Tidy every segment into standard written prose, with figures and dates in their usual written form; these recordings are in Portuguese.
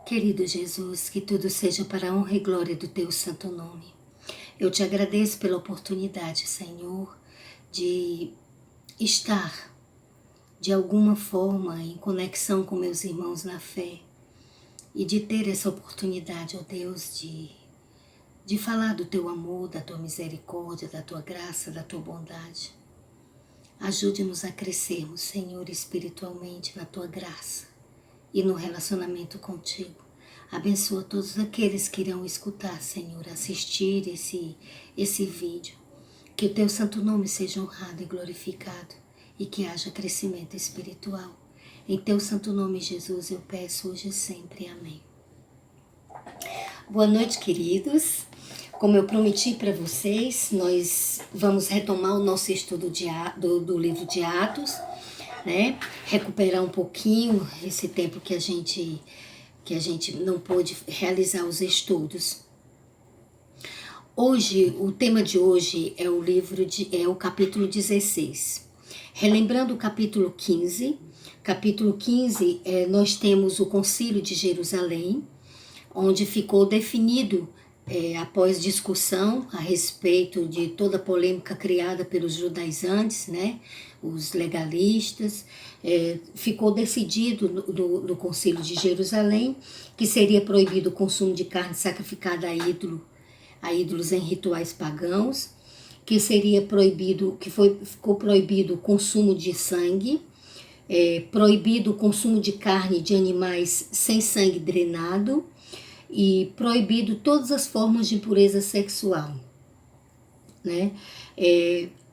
Querido Jesus, que tudo seja para a honra e glória do teu santo nome. Eu te agradeço pela oportunidade, Senhor, de estar de alguma forma em conexão com meus irmãos na fé e de ter essa oportunidade, ó Deus, de falar do teu amor, da tua misericórdia, da tua graça, da tua bondade. Ajude-nos a crescermos, Senhor, espiritualmente na tua graça e no relacionamento contigo. Abençoa todos aqueles que irão escutar, Senhor, assistir esse vídeo. Que o teu santo nome seja honrado e glorificado e que haja crescimento espiritual. Em teu santo nome, Jesus, eu peço hoje e sempre. Amém. Boa noite, queridos. Como eu prometi para vocês, nós vamos retomar o nosso estudo do livro de Atos, né? Recuperar um pouquinho esse tempo que a gente não pôde realizar os estudos. Hoje, o tema de hoje é o capítulo 16. Relembrando o capítulo 15, nós temos o Concílio de Jerusalém, onde ficou definido, após discussão a respeito de toda a polêmica criada pelos judaizantes, né, os legalistas, ficou decidido no Concílio de Jerusalém que seria proibido o consumo de carne sacrificada a ídolos em rituais pagãos, que ficou proibido o consumo de sangue, proibido o consumo de carne de animais sem sangue drenado, e proibido todas as formas de impureza sexual, né?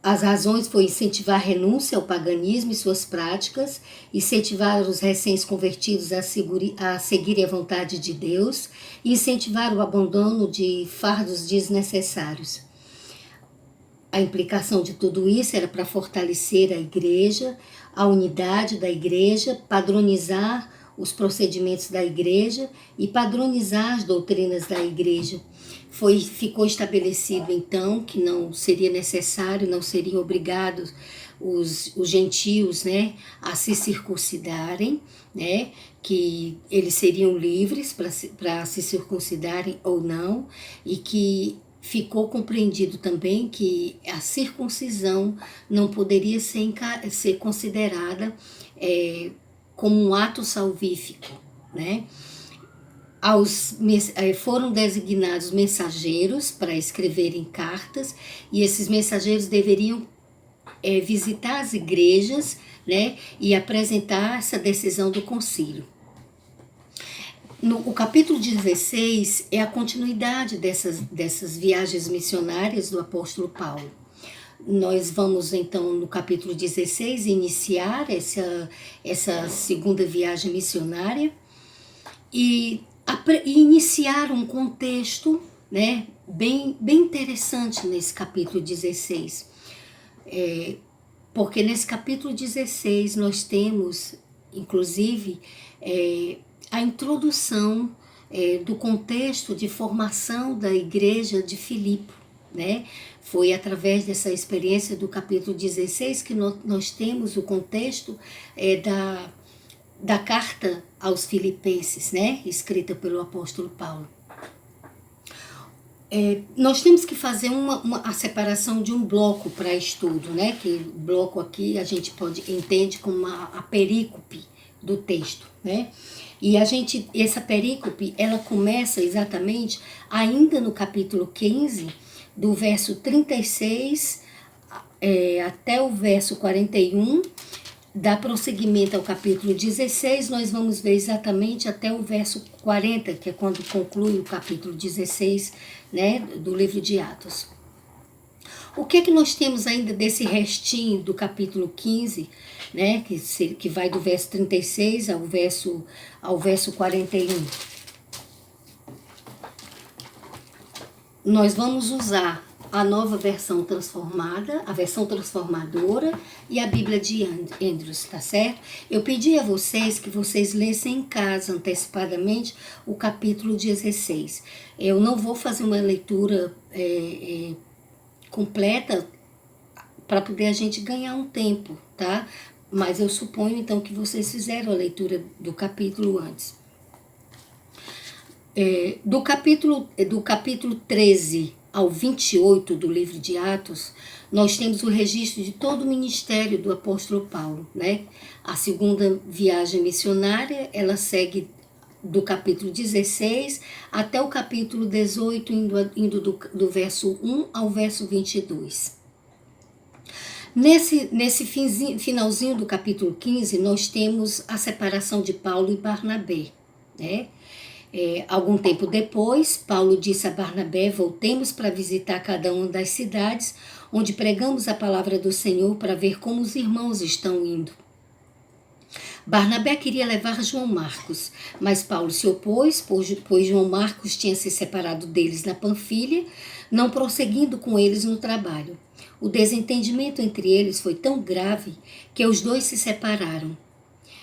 As razões foi incentivar a renúncia ao paganismo e suas práticas, incentivar os recém-convertidos a seguirem a vontade de Deus e incentivar o abandono de fardos desnecessários. A implicação de tudo isso era para fortalecer a igreja, a unidade da igreja, padronizar os procedimentos da igreja e padronizar as doutrinas da igreja. Ficou estabelecido então que não seria necessário, não seriam obrigados os gentios, né, a se circuncidarem, né, que eles seriam livres para se circuncidarem ou não, e que ficou compreendido também que a circuncisão não poderia ser considerada como um ato salvífico, né? Foram designados mensageiros para escreverem cartas, e esses mensageiros deveriam visitar as igrejas, né, e apresentar essa decisão do concílio. O capítulo 16 é a continuidade dessas viagens missionárias do apóstolo Paulo. Nós vamos então no capítulo 16 iniciar essa segunda viagem missionária e iniciar um contexto, né, bem interessante nesse capítulo 16. Porque nesse capítulo 16 nós temos, inclusive, a introdução do contexto de formação da igreja de Filipe, né? Foi através dessa experiência do capítulo 16 que nós temos o contexto da carta aos Filipenses, né? Escrita pelo apóstolo Paulo. Nós temos que fazer a separação de um bloco para estudo, né? Que o bloco aqui a gente entende como a perícope do texto, né? E essa perícope, ela começa exatamente ainda no capítulo 15, do verso 36 até o verso 41, dá prosseguimento ao capítulo 16, nós vamos ver exatamente até o verso 40, que é quando conclui o capítulo 16, né, do livro de Atos. O que é que nós temos ainda desse restinho do capítulo 15, né, que vai do verso 36 ao verso 41? Nós vamos usar a nova versão transformada, a versão transformadora e a Bíblia de Andrews, tá certo? Eu pedi a vocês que vocês lessem em casa antecipadamente o capítulo 16. Eu não vou fazer uma leitura completa para poder a gente ganhar um tempo, tá? Mas eu suponho então que vocês fizeram a leitura do capítulo antes. Do capítulo 13 ao 28 do livro de Atos, nós temos o registro de todo o ministério do apóstolo Paulo, né? A segunda viagem missionária, ela segue do capítulo 16 até o capítulo 18, indo do verso 1 ao verso 22. Nesse finalzinho do capítulo 15, nós temos a separação de Paulo e Barnabé, né? Algum tempo depois, Paulo disse a Barnabé: voltemos para visitar cada uma das cidades onde pregamos a palavra do Senhor, para ver como os irmãos estão indo. Barnabé queria levar João Marcos, mas Paulo se opôs, pois João Marcos tinha se separado deles na Panfilha, não prosseguindo com eles no trabalho. O desentendimento entre eles foi tão grave que os dois se separaram.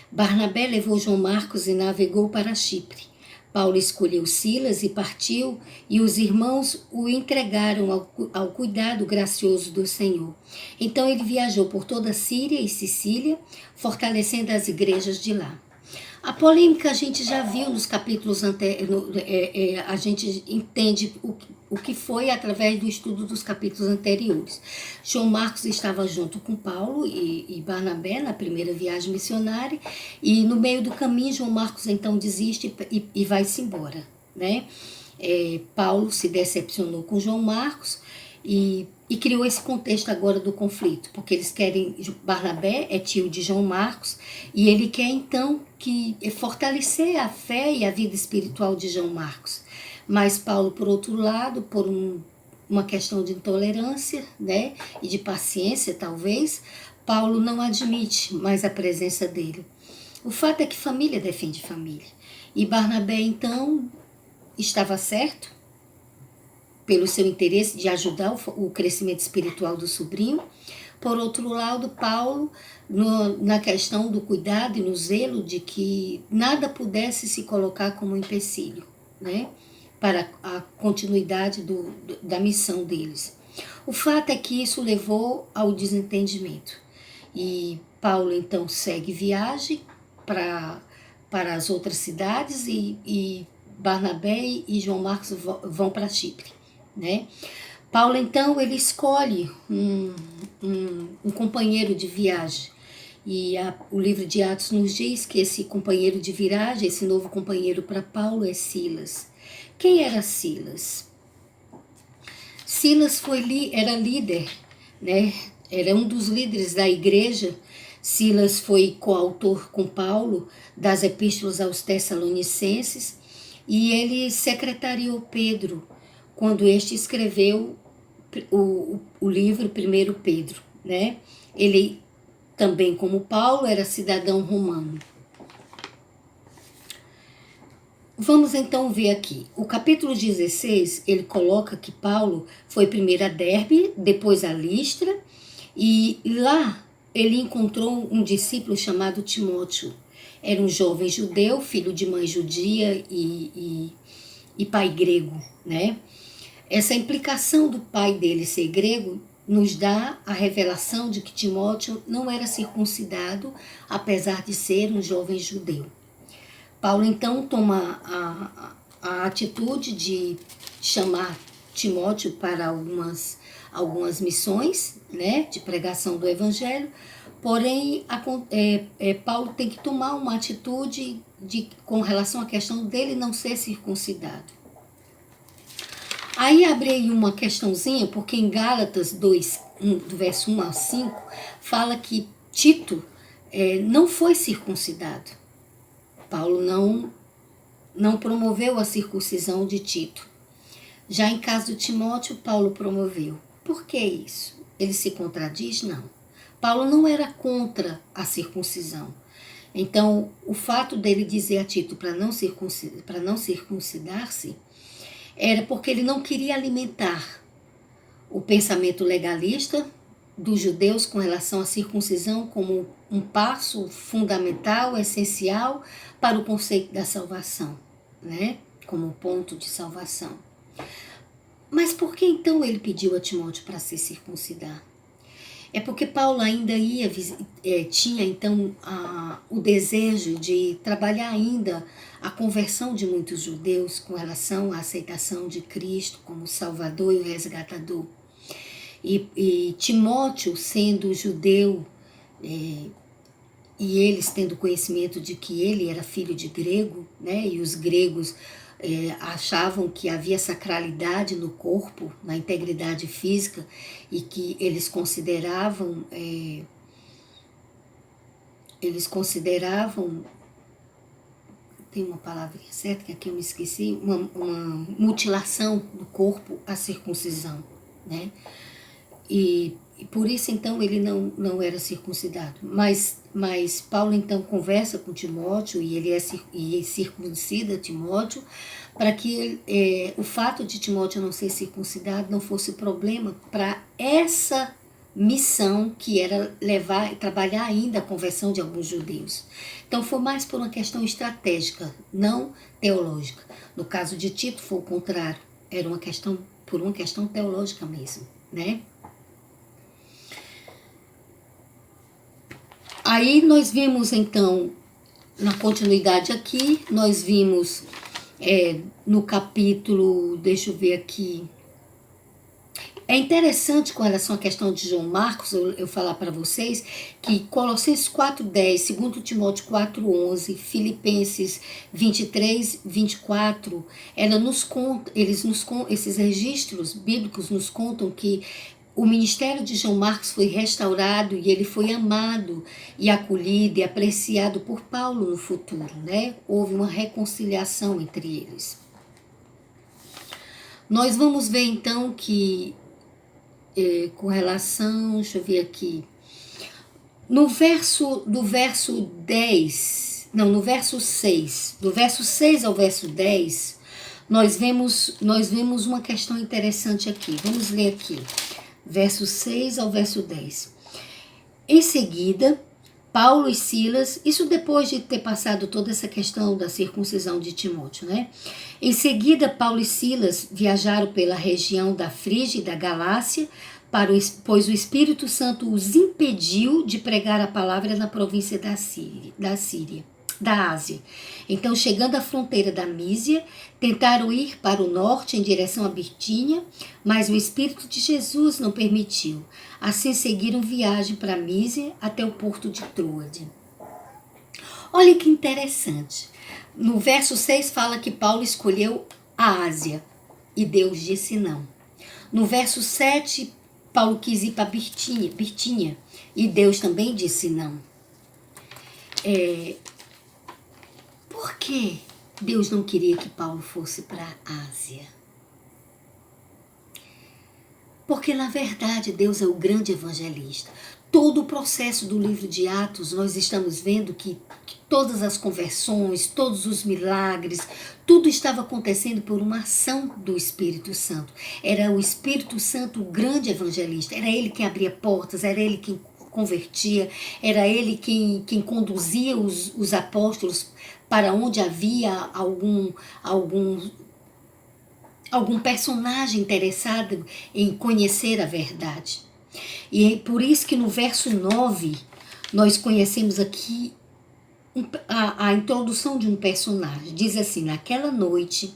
Barnabé levou João Marcos e navegou para Chipre. Paulo escolheu Silas e partiu, e os irmãos o entregaram ao cuidado gracioso do Senhor. Então ele viajou por toda a Síria e Sicília, fortalecendo as igrejas de lá. A polêmica a gente já viu nos capítulos anteriores, a gente entende o que foi através do estudo dos capítulos anteriores. João Marcos estava junto com Paulo e Barnabé na primeira viagem missionária, e no meio do caminho João Marcos então desiste e vai-se embora, né? Paulo se decepcionou com João Marcos e criou esse contexto agora do conflito, porque eles querem, Barnabé é tio de João Marcos, e ele quer então fortalecer a fé e a vida espiritual de João Marcos. Mas Paulo, por outro lado, por uma questão de intolerância, né, e de paciência talvez, Paulo não admite mais a presença dele. O fato é que família defende família, e Barnabé então estava certo, pelo seu interesse de ajudar o crescimento espiritual do sobrinho. Por outro lado, Paulo, na questão do cuidado e no zelo de que nada pudesse se colocar como empecilho, né, para a continuidade da missão deles. O fato é que isso levou ao desentendimento. E Paulo então segue viagem para as outras cidades, e Barnabé e João Marcos vão para Chipre, né? Paulo então ele escolhe um companheiro de viagem, e o livro de Atos nos diz que esse companheiro de viagem, esse novo companheiro para Paulo é Silas. Quem era Silas? Silas era líder, né? Era um dos líderes da igreja. Silas foi coautor com Paulo das epístolas aos Tessalonicenses, e ele secretariou Pedro quando este escreveu o livro 1 Pedro, né? Ele também, como Paulo, era cidadão romano. Vamos então ver aqui. O capítulo 16, ele coloca que Paulo foi primeiro a Derbe, depois a Listra, e lá ele encontrou um discípulo chamado Timóteo. Era um jovem judeu, filho de mãe judia e pai grego, né? Essa implicação do pai dele ser grego nos dá a revelação de que Timóteo não era circuncidado, apesar de ser um jovem judeu. Paulo então toma a atitude de chamar Timóteo para algumas missões, né, de pregação do evangelho, porém Paulo tem que tomar uma atitude com relação à questão dele não ser circuncidado. Aí abri uma questãozinha, porque em Gálatas 2, do verso 1 ao 5, fala que Tito não foi circuncidado. Paulo não promoveu a circuncisão de Tito. Já em caso de Timóteo, Paulo promoveu. Por que isso? Ele se contradiz? Não. Paulo não era contra a circuncisão. Então, o fato dele dizer a Tito para não circuncidar-se era porque ele não queria alimentar o pensamento legalista dos judeus com relação à circuncisão como um passo fundamental, essencial para o conceito da salvação, né? Como ponto de salvação. Mas por que então ele pediu a Timóteo para se circuncidar? É porque Paulo ainda tinha então o desejo de trabalhar ainda a conversão de muitos judeus com relação à aceitação de Cristo como Salvador e o Resgatador. E Timóteo, sendo judeu, e eles tendo conhecimento de que ele era filho de grego, né, e os gregos achavam que havia sacralidade no corpo, na integridade física, e que tem uma palavra certa que aqui eu me esqueci, uma mutilação do corpo, a circuncisão, né? E por isso então ele não era circuncidado. Mas Paulo então conversa com Timóteo e ele circuncida Timóteo para que o fato de Timóteo não ser circuncidado não fosse problema para essa missão que era trabalhar ainda a conversão de alguns judeus. Então foi mais por uma questão estratégica, não teológica. No caso de Tito foi o contrário, era por uma questão teológica mesmo, né? Aí nós vimos então, na continuidade aqui, nós vimos no capítulo, deixa eu ver aqui, é interessante com relação à questão de João Marcos, eu falar para vocês, que Colossenses 4:10, 2 Timóteo 4:11, Filipenses 23:24, esses registros bíblicos nos contam que o ministério de João Marcos foi restaurado e ele foi amado e acolhido e apreciado por Paulo no futuro, né? Houve uma reconciliação entre eles. Nós vamos ver então que com relação, deixa eu ver aqui, no verso 6, do verso 6 ao verso 10, nós vemos uma questão interessante aqui. Vamos ler aqui, verso 6 ao verso 10. Em seguida, Paulo e Silas, isso depois de ter passado toda essa questão da circuncisão de Timóteo, né? Em seguida, Paulo e Silas viajaram pela região da Frígia e da Galácia, pois o Espírito Santo os impediu de pregar a palavra na província da Ásia. Então, chegando à fronteira da Mísia, tentaram ir para o norte em direção a Bitínia, mas o Espírito de Jesus não permitiu. Assim seguiram viagem para a Mísia até o porto de Troade. Olha que interessante. No verso 6 fala que Paulo escolheu a Ásia e Deus disse não. No verso 7, Paulo quis ir para Bitínia e Deus também disse não. Por que Deus não queria que Paulo fosse para a Ásia? Porque, na verdade, Deus é o grande evangelista. Todo o processo do livro de Atos, nós estamos vendo que todas as conversões, todos os milagres, tudo estava acontecendo por uma ação do Espírito Santo. Era o Espírito Santo o grande evangelista. Era ele quem abria portas, era ele quem convertia, era ele quem conduzia os apóstolos para onde havia algum personagem interessado em conhecer a verdade. E é por isso que no verso 9 nós conhecemos aqui a introdução de um personagem. Diz assim: naquela noite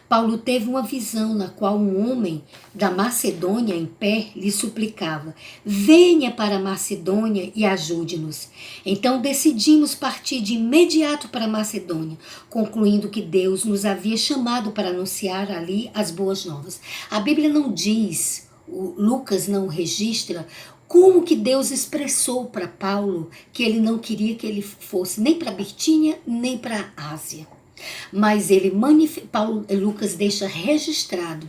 Paulo teve uma visão na qual um homem da Macedônia em pé lhe suplicava: venha para a Macedônia e ajude-nos. Então decidimos partir de imediato para a Macedônia, concluindo que Deus nos havia chamado para anunciar ali as boas novas. A Bíblia não diz, Lucas não registra como que Deus expressou para Paulo que ele não queria que ele fosse nem para Bitínia, nem para a Ásia. Mas Lucas deixa registrado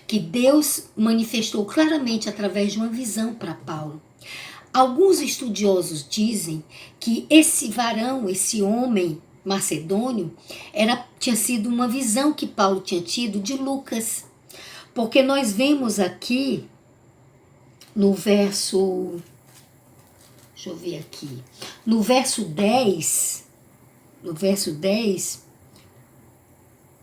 que Deus manifestou claramente através de uma visão para Paulo. Alguns estudiosos dizem que esse varão, esse homem macedônio, tinha sido uma visão que Paulo tinha tido de Lucas. Porque nós vemos aqui no verso, deixa eu ver aqui, no verso 10,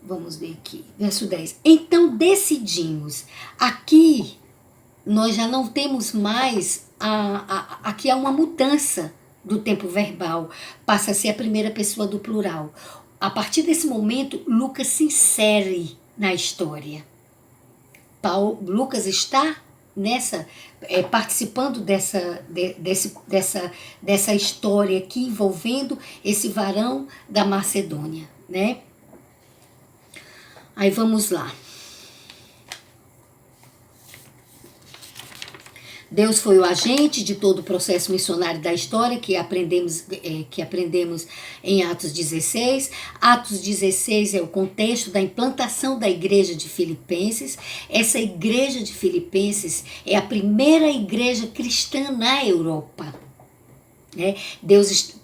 vamos ver aqui, verso 10. Então decidimos, aqui nós já não temos mais, aqui há uma mudança do tempo verbal, passa a ser a primeira pessoa do plural. A partir desse momento, Lucas se insere na história. Lucas está participando dessa história aqui, envolvendo esse varão da Macedônia, né? Aí vamos lá. Deus foi o agente de todo o processo missionário da história que aprendemos em Atos 16. Atos 16 é o contexto da implantação da igreja de Filipenses. Essa igreja de Filipenses é a primeira igreja cristã na Europa.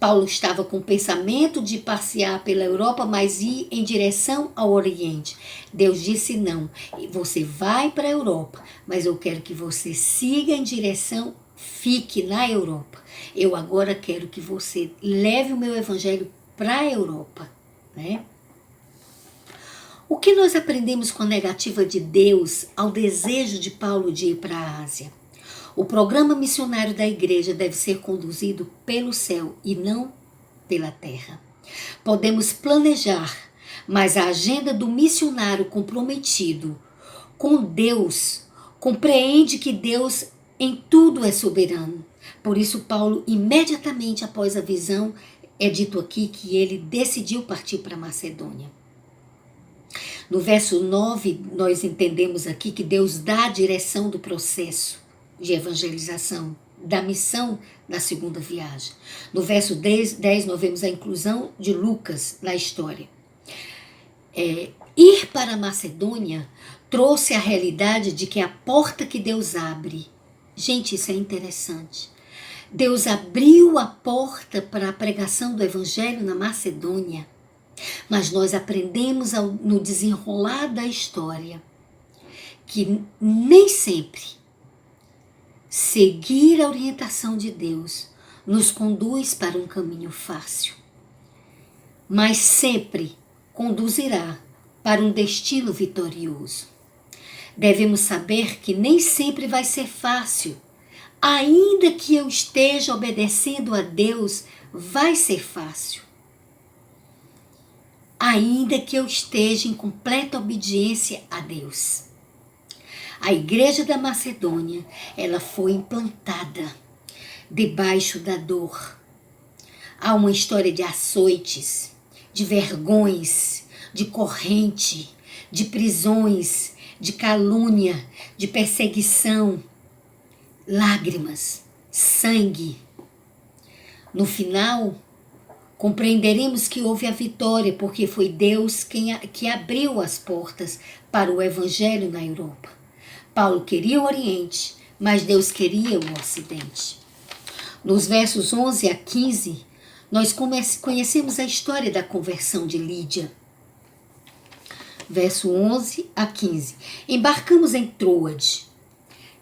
Paulo estava com o pensamento de passear pela Europa, mas ir em direção ao Oriente. Deus disse não, você vai para a Europa, mas eu quero que você siga em direção, fique na Europa. Eu agora quero que você leve o meu evangelho para a Europa. Né? O que nós aprendemos com a negativa de Deus ao desejo de Paulo de ir para a Ásia? O programa missionário da igreja deve ser conduzido pelo céu e não pela terra. Podemos planejar, mas a agenda do missionário comprometido com Deus compreende que Deus em tudo é soberano. Por isso, Paulo, imediatamente após a visão, é dito aqui que ele decidiu partir para a Macedônia. No verso 9, nós entendemos aqui que Deus dá a direção do processo de evangelização, da missão da segunda viagem. No verso 10 nós vemos a inclusão de Lucas na história. Ir para a Macedônia trouxe a realidade de que a porta que Deus abre, gente, isso é interessante. Deus abriu a porta para a pregação do evangelho na Macedônia, mas nós aprendemos no desenrolar da história que nem sempre seguir a orientação de Deus nos conduz para um caminho fácil, mas sempre conduzirá para um destino vitorioso. Devemos saber que nem sempre vai ser fácil. Ainda que eu esteja obedecendo a Deus, vai ser fácil. Ainda que eu esteja em completa obediência a Deus. A igreja da Macedônia, ela foi implantada debaixo da dor. Há uma história de açoites, de vergões, de corrente, de prisões, de calúnia, de perseguição, lágrimas, sangue. No final, compreenderemos que houve a vitória, porque foi Deus que abriu as portas para o evangelho na Europa. Paulo queria o Oriente, mas Deus queria o Ocidente. Nos versos 11 a 15, nós conhecemos a história da conversão de Lídia. Verso 11 a 15. Embarcamos em Troade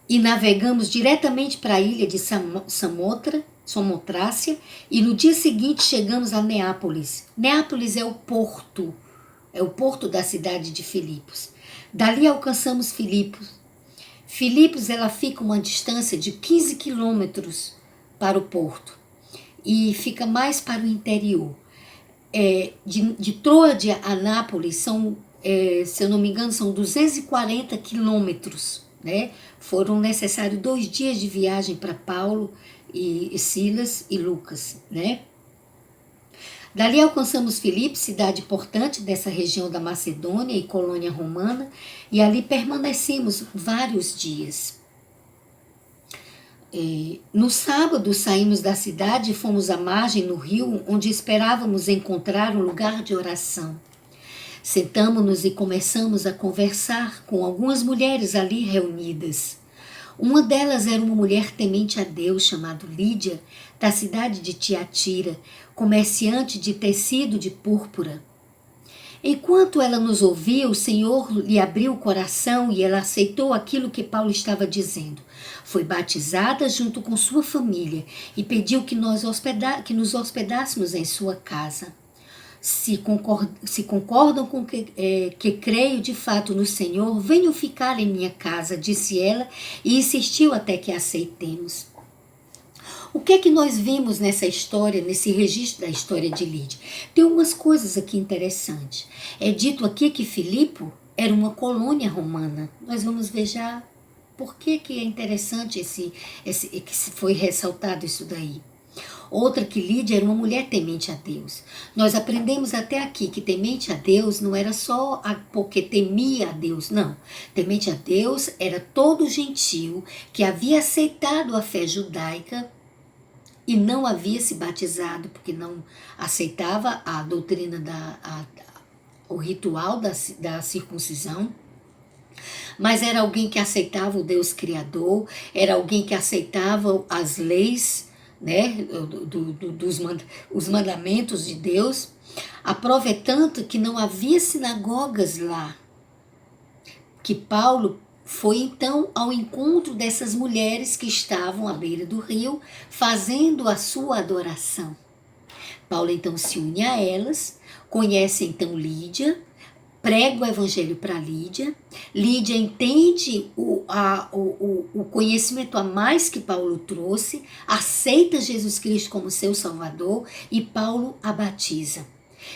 e navegamos diretamente para a ilha de Samotrácia, e no dia seguinte chegamos a Neápolis. Neápolis é o porto da cidade de Filipos. Dali alcançamos Filipos. Filipos, ela fica uma distância de 15 quilômetros para o porto e fica mais para o interior. De Troade a Nápoles são, se eu não me engano, são 240 quilômetros. Né? Foram necessários 2 dias de viagem para Paulo e Silas e Lucas. Né? Dali alcançamos Filipos, cidade importante dessa região da Macedônia e colônia romana, e ali permanecemos vários dias. No sábado saímos da cidade e fomos à margem no rio, onde esperávamos encontrar um lugar de oração. Sentamo-nos e começamos a conversar com algumas mulheres ali reunidas. Uma delas era uma mulher temente a Deus, chamada Lídia, da cidade de Tiatira, comerciante de tecido de púrpura. Enquanto ela nos ouvia, o Senhor lhe abriu o coração e ela aceitou aquilo que Paulo estava dizendo. Foi batizada junto com sua família e pediu que nos hospedássemos em sua casa. se concordam com que creio de fato no Senhor, venham ficar em minha casa, disse ela, e insistiu até que a aceitemos. O que é que nós vimos nessa história, nesse registro da história de Lídia? Tem umas coisas aqui interessantes. É dito aqui que Filipe era uma colônia romana. Nós vamos ver já por que é interessante que foi ressaltado isso daí. Outra, que Lídia era uma mulher temente a Deus. Nós aprendemos até aqui que temente a Deus não era só porque temia a Deus, não. Temente a Deus era todo gentio que havia aceitado a fé judaica e não havia se batizado, porque não aceitava a doutrina, o ritual da circuncisão. Mas era alguém que aceitava o Deus Criador, era alguém que aceitava as leis, né, os mandamentos de Deus. A prova é tanto que não havia sinagogas lá, que Paulo foi então ao encontro dessas mulheres que estavam à beira do rio, fazendo a sua adoração. Paulo então se une a elas, conhece então Lídia, prega o evangelho para Lídia. Lídia entende o conhecimento a mais que Paulo trouxe, aceita Jesus Cristo como seu Salvador e Paulo a batiza.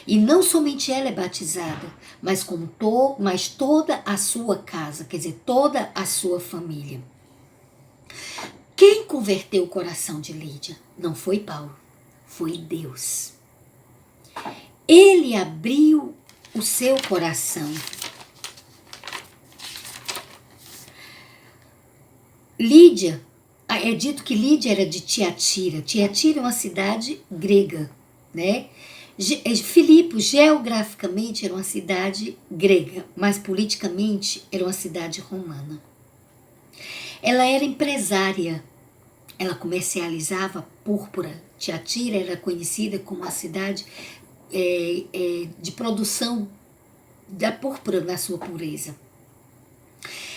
E não somente ela é batizada, mas toda a sua casa, quer dizer, toda a sua família. Quem converteu o coração de Lídia? Não foi Paulo, foi Deus. Ele abriu o seu coração. Lídia, é dito que Lídia era de Tiatira. Tiatira é uma cidade grega, né? Filipe, geograficamente, era uma cidade grega, mas politicamente era uma cidade romana. Ela era empresária, ela comercializava púrpura. Tiatira era conhecida como a cidade de produção da púrpura na sua pureza.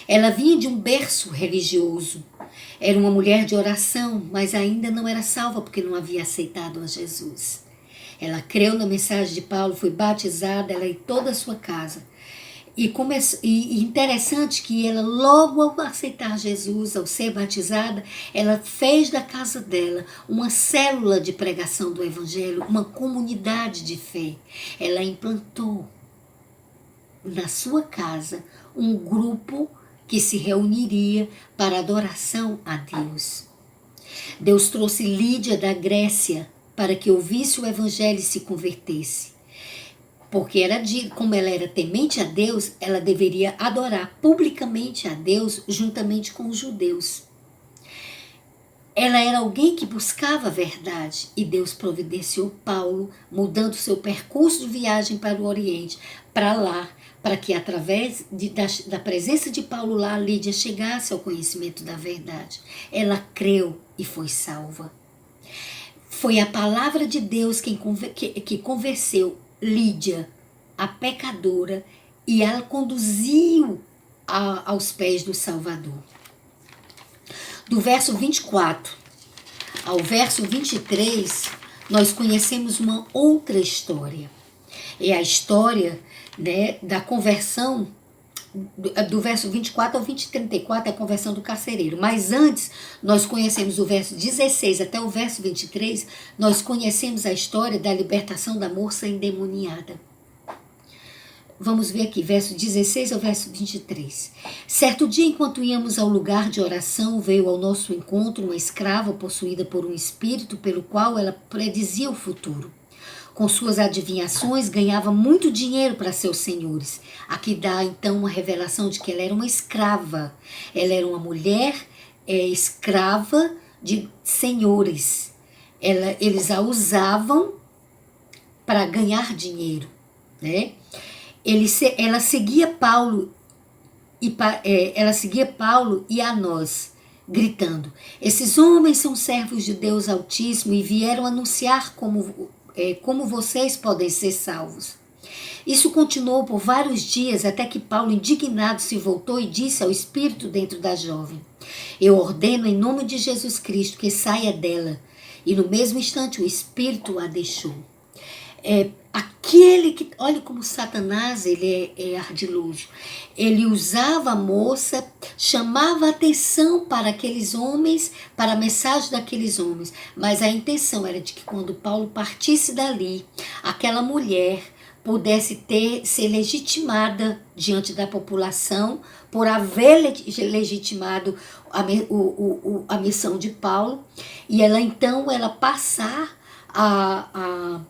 Ela vinha de um berço religioso, era uma mulher de oração, mas ainda não era salva porque não havia aceitado a Jesus. Ela creu na mensagem de Paulo, foi batizada, ela e toda a sua casa. E interessante que ela, logo ao aceitar Jesus, ao ser batizada, ela fez da casa dela uma célula de pregação do Evangelho, uma comunidade de fé. Ela implantou na sua casa um grupo que se reuniria para adoração a Deus. Deus trouxe Lídia da Grécia para que ouvisse o Evangelho e se convertesse. Porque como ela era temente a Deus, ela deveria adorar publicamente a Deus juntamente com os judeus. Ela era alguém que buscava a verdade e Deus providenciou Paulo, mudando seu percurso de viagem para o Oriente, para lá, para que através da presença de Paulo lá, Lídia chegasse ao conhecimento da verdade. Ela creu e foi salva. Foi a palavra de Deus que convenceu Lídia, a pecadora, e ela conduziu aos pés do Salvador. Do verso 24 ao verso 23, nós conhecemos uma outra história. É a história, né, da conversão, do verso 24 ao 34, a conversão do carcereiro. Mas antes, nós conhecemos o verso 16 até o verso 23, nós conhecemos a história da libertação da moça endemoniada. Vamos ver aqui, verso 16 ao verso 23. Certo dia, enquanto íamos ao lugar de oração, veio ao nosso encontro uma escrava possuída por um espírito pelo qual ela predizia o futuro. Com suas adivinhações, ganhava muito dinheiro para seus senhores. Aqui dá, então, uma revelação de que ela era uma escrava. Ela era uma mulher escrava de senhores. Eles a usavam para ganhar dinheiro, né? Ela seguia Paulo e a nós, gritando: esses homens são servos de Deus Altíssimo e vieram anunciar como vocês podem ser salvos. Isso continuou por vários dias até que Paulo, indignado, se voltou e disse ao espírito dentro da jovem: eu ordeno em nome de Jesus Cristo que saia dela. E no mesmo instante o espírito a deixou. Aquele que, olha como Satanás, ele é ardiloso. Ele usava a moça, chamava a atenção para aqueles homens, para a mensagem daqueles homens, mas a intenção era de que quando Paulo partisse dali, aquela mulher pudesse ser legitimada diante da população por haver legitimado a missão de Paulo, e ela então passar a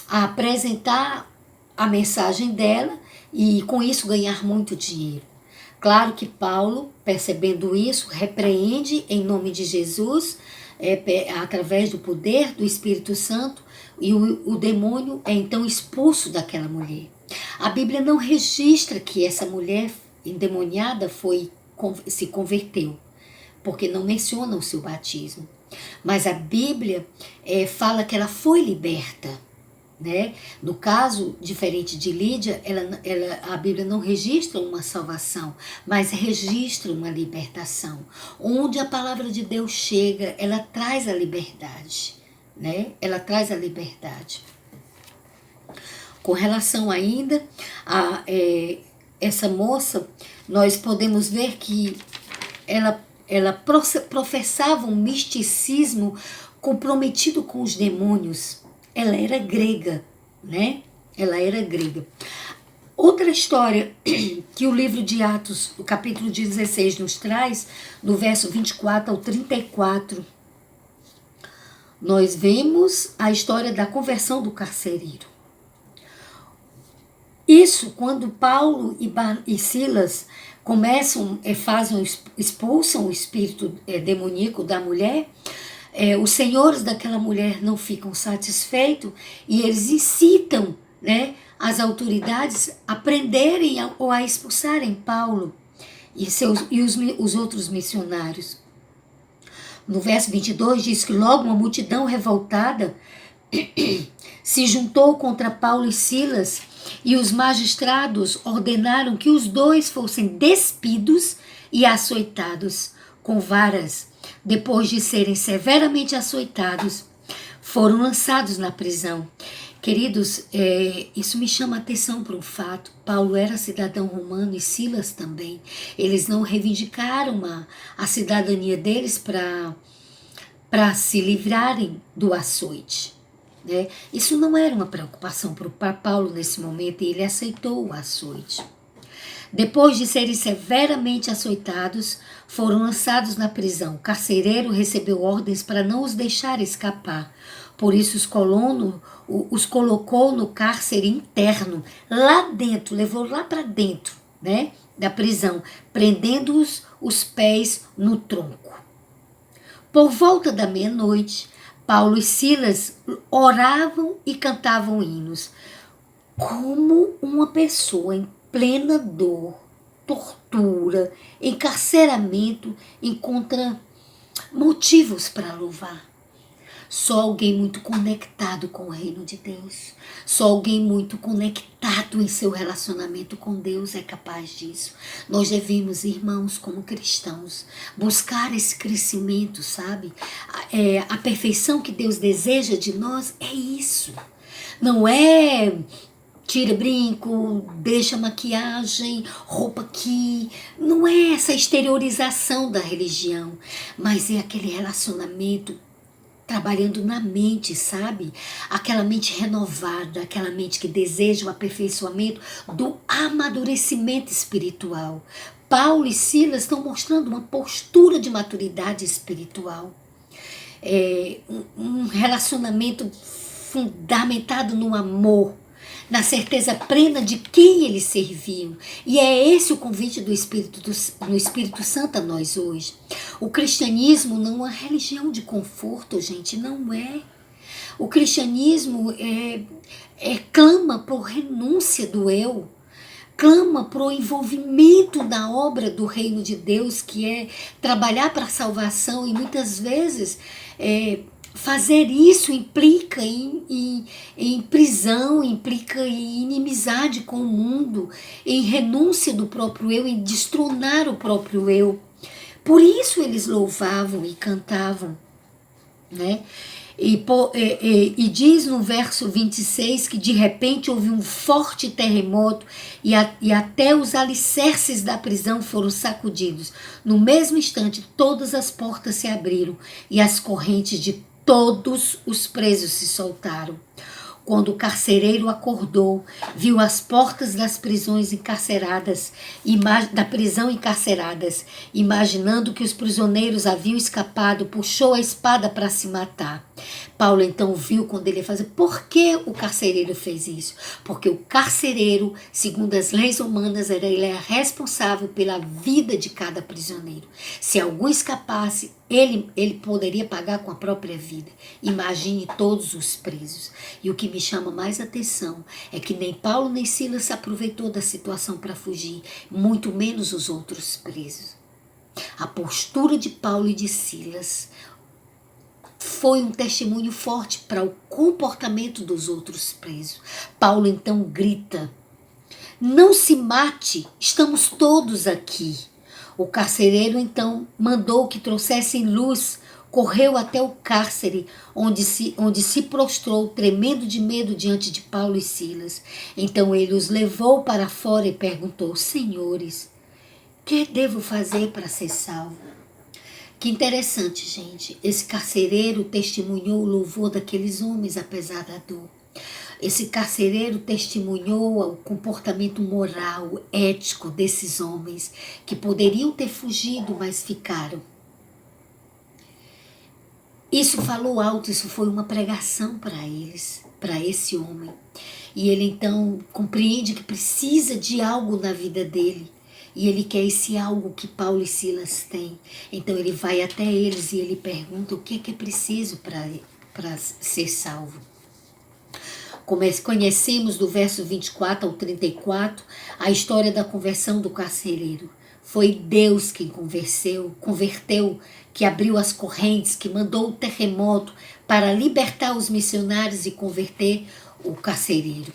apresentar a mensagem dela e com isso ganhar muito dinheiro. Claro que Paulo, percebendo isso, repreende em nome de Jesus, através do poder do Espírito Santo, e o demônio é então expulso daquela mulher. A Bíblia não registra que essa mulher endemoniada se converteu, porque não menciona o seu batismo. Mas a Bíblia fala que ela foi liberta. Né? No caso, diferente de Lídia, a Bíblia não registra uma salvação, mas registra uma libertação. Onde a palavra de Deus chega, ela traz a liberdade. Né? Ela traz a liberdade. Com relação ainda a essa moça, nós podemos ver que ela professava um misticismo comprometido com os demônios. Ela era grega, né? Ela era grega. Outra história que o livro de Atos, o capítulo 16, nos traz, no verso 24 ao 34, nós vemos a história da conversão do carcereiro. Isso quando Paulo e Silas expulsam o espírito demoníaco da mulher. Os senhores daquela mulher não ficam satisfeitos e eles incitam, né, as autoridades a prenderem ou a expulsarem Paulo e os outros missionários. No verso 22 diz que logo uma multidão revoltada se juntou contra Paulo e Silas e os magistrados ordenaram que os dois fossem despidos e açoitados com varas. Depois de serem severamente açoitados, foram lançados na prisão. Queridos, isso me chama a atenção para um fato. Paulo era cidadão romano e Silas também. Eles não reivindicaram a cidadania deles para se livrarem do açoite. Né? Isso não era uma preocupação para Paulo nesse momento e ele aceitou o açoite. Depois de serem severamente açoitados, foram lançados na prisão. O carcereiro recebeu ordens para não os deixar escapar. Por isso os colocou no cárcere interno, lá dentro, levou lá para dentro, né, da prisão, prendendo os pés no tronco. Por volta da meia-noite, Paulo e Silas oravam e cantavam hinos. Como uma pessoa em plena dor, tortura, encarceramento, encontra motivos para louvar. Só alguém muito conectado com o reino de Deus, só alguém muito conectado em seu relacionamento com Deus é capaz disso. Nós devemos, irmãos, como cristãos, buscar esse crescimento, sabe? A perfeição que Deus deseja de nós é isso. Não é tira brinco, deixa maquiagem, roupa aqui. Não é essa exteriorização da religião, mas é aquele relacionamento trabalhando na mente, sabe? Aquela mente renovada, aquela mente que deseja o aperfeiçoamento do amadurecimento espiritual. Paulo e Silas estão mostrando uma postura de maturidade espiritual. Um relacionamento fundamentado no amor, na certeza plena de quem eles serviam. E é esse o convite do Espírito Santo a nós hoje. O cristianismo não é uma religião de conforto, gente, não é. O cristianismo clama por renúncia do eu, clama por envolvimento na obra do reino de Deus, que é trabalhar para a salvação, e muitas vezes fazer isso implica em prisão, implica em inimizade com o mundo, em renúncia do próprio eu, em destronar o próprio eu. Por isso eles louvavam e cantavam, né? E diz no verso 26 que de repente houve um forte terremoto e até os alicerces da prisão foram sacudidos. No mesmo instante, todas as portas se abriram e as correntes de todos os presos se soltaram. Quando o carcereiro acordou, viu as portas das prisões encarceradas, da prisão encarceradas, imaginando que os prisioneiros haviam escapado, puxou a espada para se matar. Paulo então viu quando ele fazia. Por que o carcereiro fez isso? Porque o carcereiro, segundo as leis humanas, ele é responsável pela vida de cada prisioneiro. Se algum escapasse, ele poderia pagar com a própria vida. Imagine todos os presos. E o que me chama mais atenção é que nem Paulo nem Silas se aproveitou da situação para fugir, muito menos os outros presos. A postura de Paulo e de Silas foi um testemunho forte para o comportamento dos outros presos. Paulo então grita: não se mate, estamos todos aqui. O carcereiro então mandou que trouxessem luz, correu até o cárcere, onde se prostrou, tremendo de medo diante de Paulo e Silas. Então ele os levou para fora e perguntou: senhores, que devo fazer para ser salvo? Que interessante, gente. Esse carcereiro testemunhou o louvor daqueles homens, apesar da dor. Esse carcereiro testemunhou o comportamento moral, ético desses homens, que poderiam ter fugido, mas ficaram. Isso falou alto, isso foi uma pregação para eles, para esse homem. E ele então compreende que precisa de algo na vida dele. E ele quer esse algo que Paulo e Silas têm. Então ele vai até eles e ele pergunta o que é preciso para ser salvo. Conhecemos do verso 24 ao 34 a história da conversão do carcereiro. Foi Deus quem converteu, que abriu as correntes, que mandou o terremoto para libertar os missionários e converter o carcereiro.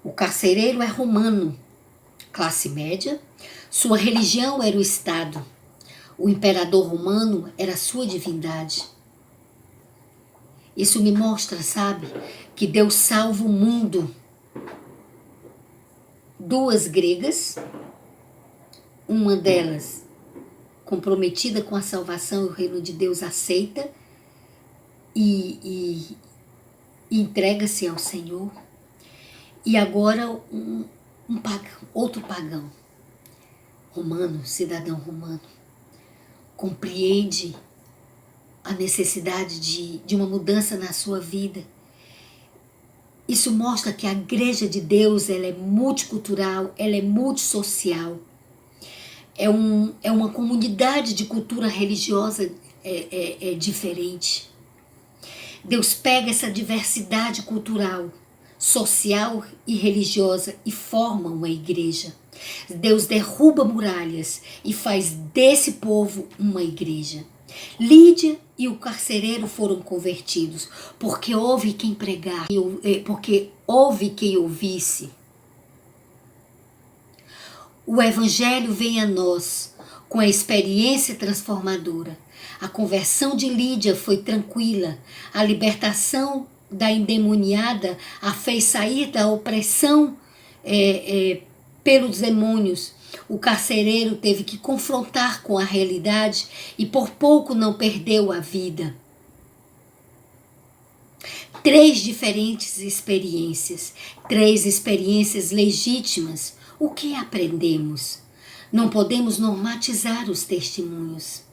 O carcereiro é romano, classe média. Sua religião era o Estado. O imperador romano era sua divindade. Isso me mostra, sabe, que Deus salva o mundo. Duas gregas, uma delas comprometida com a salvação e o reino de Deus, aceita e entrega-se ao Senhor. E agora outro pagão, romano, cidadão romano, compreende a necessidade de uma mudança na sua vida. Isso mostra que a igreja de Deus, ela é multicultural, ela é multissocial. É uma comunidade de cultura religiosa diferente. Deus pega essa diversidade cultural, social e religiosa e forma uma igreja. Deus derruba muralhas e faz desse povo uma igreja. Lídia e o carcereiro foram convertidos porque houve quem pregar, porque houve quem ouvisse. O evangelho vem a nós com a experiência transformadora. A conversão de Lídia foi tranquila, a libertação da endemoniada a fez sair da opressão pelos demônios. O carcereiro teve que confrontar com a realidade e por pouco não perdeu a vida. 3 diferentes experiências, 3 experiências legítimas. O que aprendemos? Não podemos normatizar os testemunhos.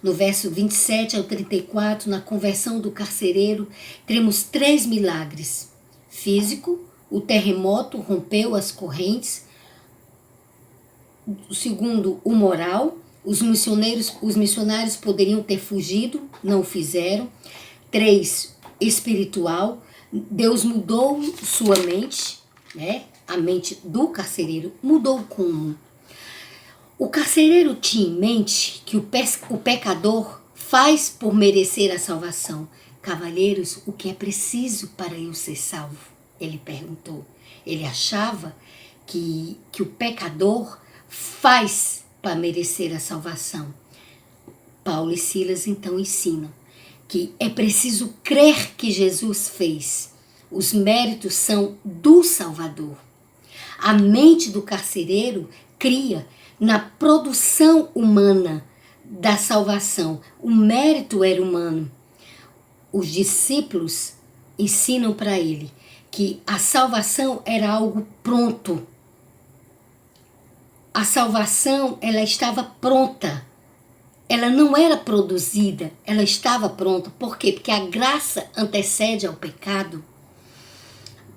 No verso 27 ao 34, na conversão do carcereiro, temos 3 milagres. Físico, o terremoto rompeu as correntes. O segundo, o moral, os missionários poderiam ter fugido, não o fizeram. 3, espiritual, Deus mudou sua mente, né? A mente do carcereiro mudou como? O carcereiro tinha em mente que o pecador faz por merecer a salvação. Cavalheiros, o que é preciso para eu ser salvo? Ele perguntou. Ele achava que o pecador faz para merecer a salvação. Paulo e Silas então ensinam que é preciso crer que Jesus fez. Os méritos são do Salvador. A mente do carcereiro cria na produção humana da salvação. O mérito era humano. Os discípulos ensinam para ele que a salvação era algo pronto. A salvação, ela estava pronta. Ela não era produzida, ela estava pronta. Por quê? Porque a graça antecede ao pecado.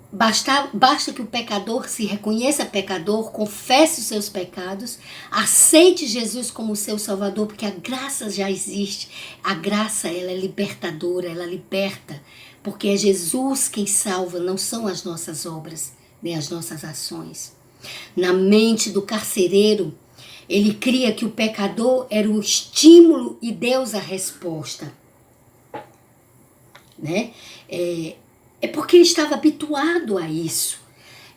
Basta que o pecador se reconheça pecador, confesse os seus pecados, aceite Jesus como seu salvador, porque a graça já existe. A graça, ela é libertadora, ela liberta, porque é Jesus quem salva, não são as nossas obras, nem as nossas ações. Na mente do carcereiro, ele cria que o pecador era o estímulo e Deus a resposta. Né? É porque ele estava habituado a isso.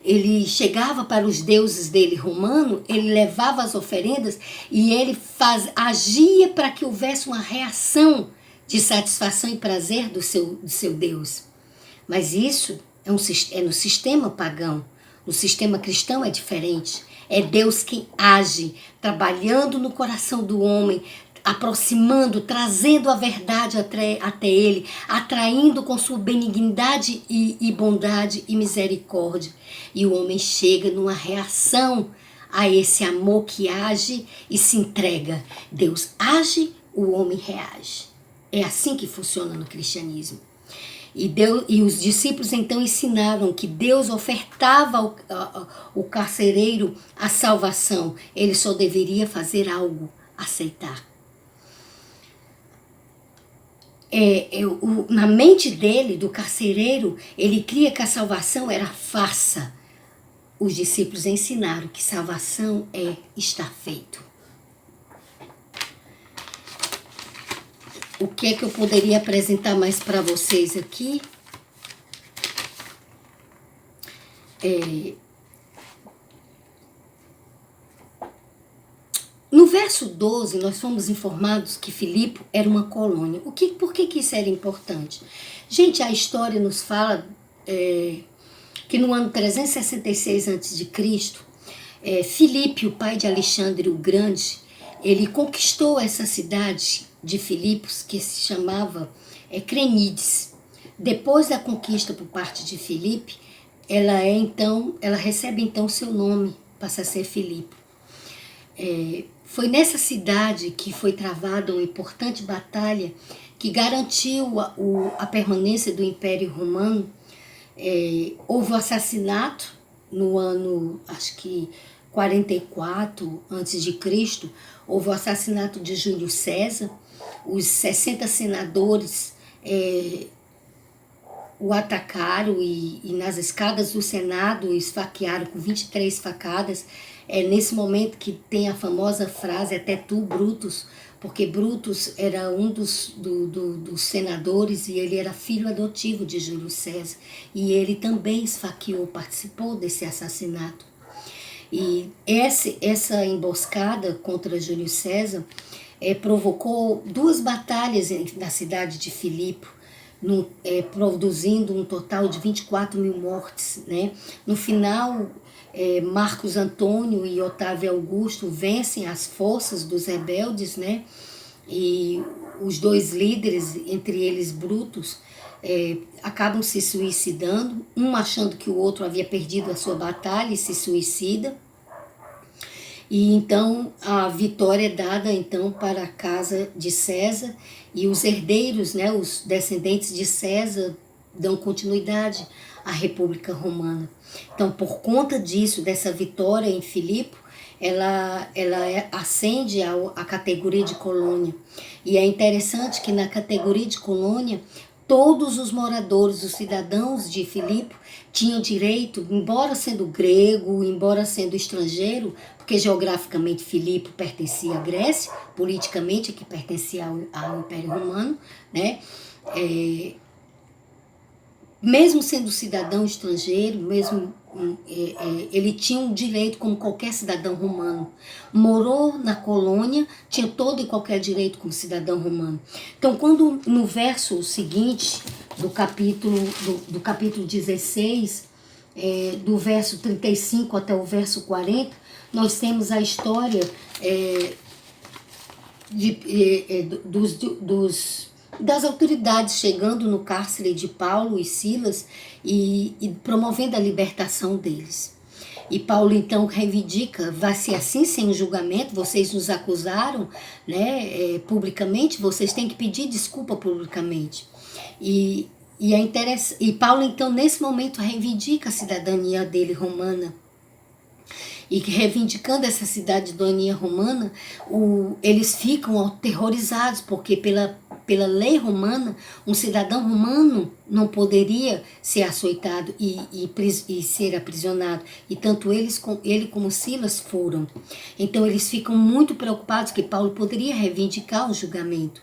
Ele chegava para os deuses dele romano, ele levava as oferendas e ele agia para que houvesse uma reação de satisfação e prazer do seu Deus. Mas isso é no sistema pagão. No sistema cristão é diferente. É Deus quem age, trabalhando no coração do homem, aproximando, trazendo a verdade até ele, atraindo com sua benignidade e bondade e misericórdia. E o homem chega numa reação a esse amor que age e se entrega. Deus age, o homem reage. É assim que funciona no cristianismo. E os discípulos então ensinaram que Deus ofertava ao carcereiro a salvação. Ele só deveria fazer algo, aceitar. Na mente dele, do carcereiro, ele cria que a salvação era farsa. Os discípulos ensinaram que salvação é estar feito. O que é que eu poderia apresentar mais para vocês aqui? No verso 12, nós fomos informados que Filipe era uma colônia. Por que isso era importante? Gente, a história nos fala que no ano 366 a.C., Filipe, o pai de Alexandre o Grande, ele conquistou essa cidade de Filipos, que se chamava Crenides. Depois da conquista por parte de Filipe, ela recebe então seu nome, passa a ser Filipe. Foi nessa cidade que foi travada uma importante batalha que garantiu a permanência do Império Romano. Houve o assassinato no ano, acho que 44 a.C., houve o assassinato de Júlio César. Os 60 senadores o atacaram e nas escadas do Senado o esfaquearam com 23 facadas. É nesse momento que tem a famosa frase, até tu, Brutus, porque Brutus era um dos senadores e ele era filho adotivo de Júlio César. E ele também esfaqueou, participou desse assassinato. E essa emboscada contra Júlio César provocou 2 batalhas na cidade de Filipe, produzindo um total de 24 mil mortes. Né? No final, Marcos Antônio e Otávio Augusto vencem as forças dos rebeldes, né? E os 2 líderes, entre eles Brutus, acabam se suicidando, um achando que o outro havia perdido a sua batalha e se suicida. E então a vitória é dada então para a casa de César e os herdeiros, né, os descendentes de César, dão continuidade à República Romana. Então, por conta disso, dessa vitória em Filipe, ela ascende à categoria de colônia. E é interessante que na categoria de colônia, todos os moradores, os cidadãos de Filipe, tinham direito, embora sendo grego, embora sendo estrangeiro, porque geograficamente Filipe pertencia à Grécia, politicamente que pertencia ao Império Romano, né? Mesmo sendo cidadão estrangeiro, mesmo ele tinha um direito como qualquer cidadão romano. Morou na colônia, tinha todo e qualquer direito como cidadão romano. Então, quando no verso seguinte do capítulo 16, do verso 35 até o verso 40, nós temos a história das autoridades chegando no cárcere de Paulo e Silas e promovendo a libertação deles. E Paulo então reivindica: vai ser assim sem julgamento, vocês nos acusaram, né, publicamente, vocês têm que pedir desculpa publicamente. E Paulo então nesse momento reivindica a cidadania dele romana. E reivindicando essa cidadania romana, eles ficam aterrorizados, porque pela lei romana, um cidadão romano não poderia ser açoitado e ser aprisionado. E tanto ele como Silas foram. Então eles ficam muito preocupados que Paulo poderia reivindicar o julgamento.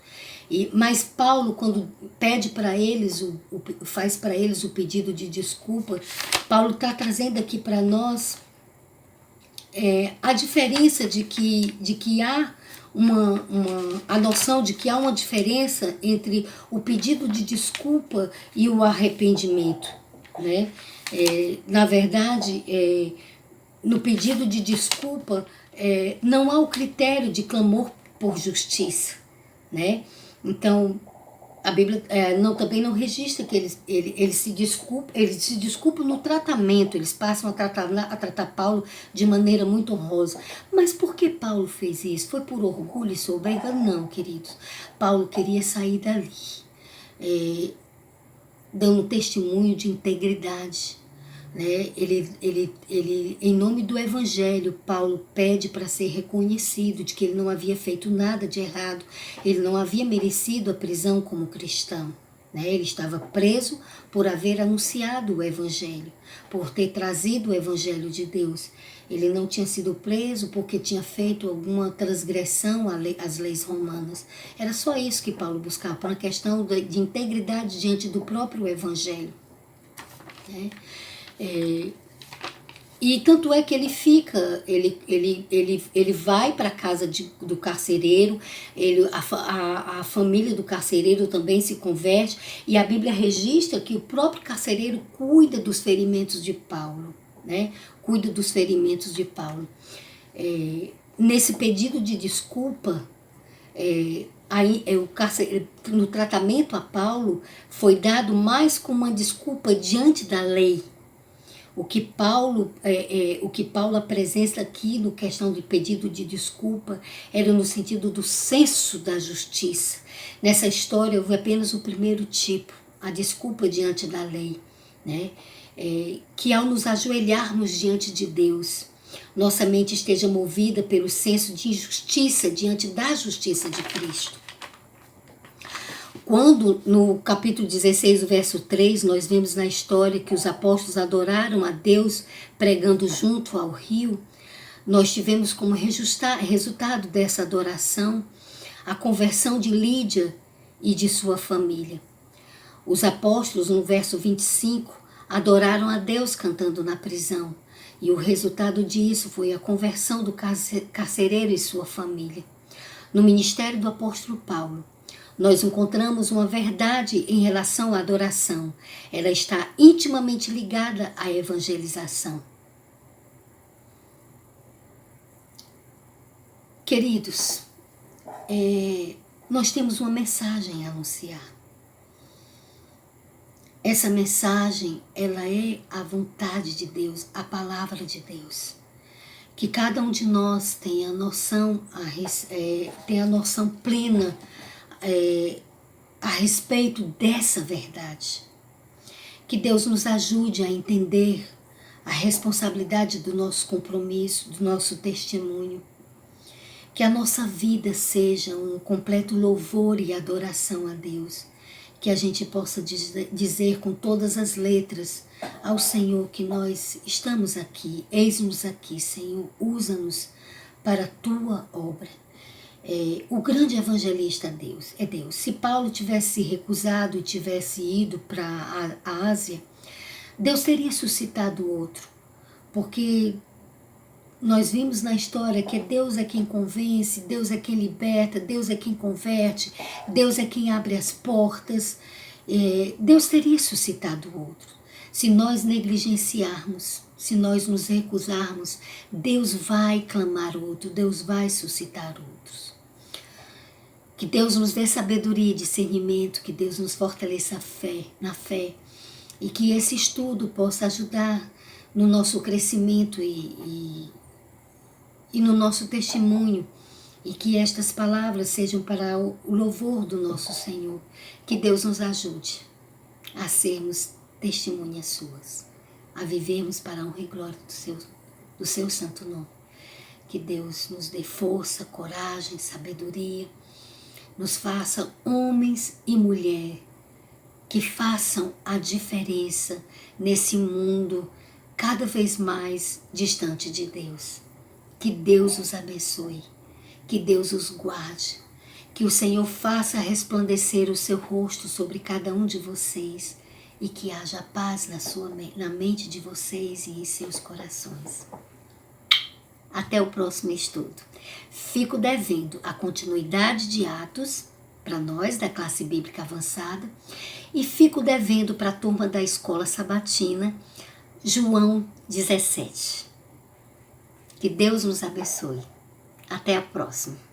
Mas Paulo, quando pede para eles, faz para eles o pedido de desculpa, Paulo está trazendo aqui para nós a diferença de que há a noção de que há uma diferença entre o pedido de desculpa e o arrependimento, né? Na verdade, no pedido de desculpa, não há o critério de clamor por justiça, né? Então, a Bíblia também não registra que eles se desculpam no tratamento, eles passam a tratar Paulo de maneira muito honrosa. Mas por que Paulo fez isso? Foi por orgulho e soberba? Não, queridos. Paulo queria sair dali, dando testemunho de integridade. Né? Em nome do Evangelho, Paulo pede para ser reconhecido de que ele não havia feito nada de errado, ele não havia merecido a prisão como cristão. Né? Ele estava preso por haver anunciado o Evangelho, por ter trazido o Evangelho de Deus. Ele não tinha sido preso porque tinha feito alguma transgressão às leis romanas. Era só isso que Paulo buscava, por uma questão de integridade diante do próprio Evangelho. Né? E tanto é que ele fica, ele vai para a casa do carcereiro, a família do carcereiro também se converte, e a Bíblia registra que o próprio carcereiro cuida dos ferimentos de Paulo, né? Cuida dos ferimentos de Paulo. Nesse pedido de desculpa, no tratamento a Paulo foi dado mais como uma desculpa diante da lei. O que Paulo apresenta aqui no questão de pedido de desculpa era no sentido do senso da justiça. Nessa história houve apenas o primeiro tipo, a desculpa diante da lei, né? Que ao nos ajoelharmos diante de Deus, nossa mente esteja movida pelo senso de injustiça diante da justiça de Cristo. Quando no capítulo 16, verso 3, nós vemos na história que os apóstolos adoraram a Deus pregando junto ao rio, nós tivemos como resultado dessa adoração a conversão de Lídia e de sua família. Os apóstolos, no verso 25, adoraram a Deus cantando na prisão, e o resultado disso foi a conversão do carcereiro e sua família. No ministério do apóstolo Paulo, nós encontramos uma verdade em relação à adoração. Ela está intimamente ligada à evangelização. Queridos, nós temos uma mensagem a anunciar. Essa mensagem, ela é a vontade de Deus, a palavra de Deus. Que cada um de nós tenha a noção plena a respeito dessa verdade. Que Deus nos ajude a entender a responsabilidade do nosso compromisso, do nosso testemunho. Que a nossa vida seja um completo louvor e adoração a Deus. Que a gente possa dizer com todas as letras ao Senhor que nós estamos aqui, eis-nos aqui, Senhor, usa-nos para a Tua obra. O grande evangelista é Deus. Se Paulo tivesse se recusado e tivesse ido para a Ásia, Deus teria suscitado outro. porque nós vimos na história que Deus é quem convence, Deus é quem liberta, Deus é quem converte, Deus é quem abre as portas. Deus teria suscitado outro. Se nós negligenciarmos, se nós nos recusarmos, Deus vai clamar outro, Deus vai suscitar outros. Que Deus nos dê sabedoria e discernimento, que Deus nos fortaleça na fé, e que esse estudo possa ajudar no nosso crescimento e no nosso testemunho, e que estas palavras sejam para o louvor do nosso Senhor. Que Deus nos ajude a sermos testemunhas suas, a vivermos para a honra e glória do seu santo nome. Que Deus nos dê força, coragem, sabedoria, nos faça homens e mulheres que façam a diferença nesse mundo cada vez mais distante de Deus. Que Deus os abençoe, que Deus os guarde, que o Senhor faça resplandecer o seu rosto sobre cada um de vocês e que haja paz na mente de vocês e em seus corações. Até o próximo estudo. Fico devendo a continuidade de Atos para nós da classe bíblica avançada e fico devendo para a turma da escola sabatina João 17. Que Deus nos abençoe. Até a próxima.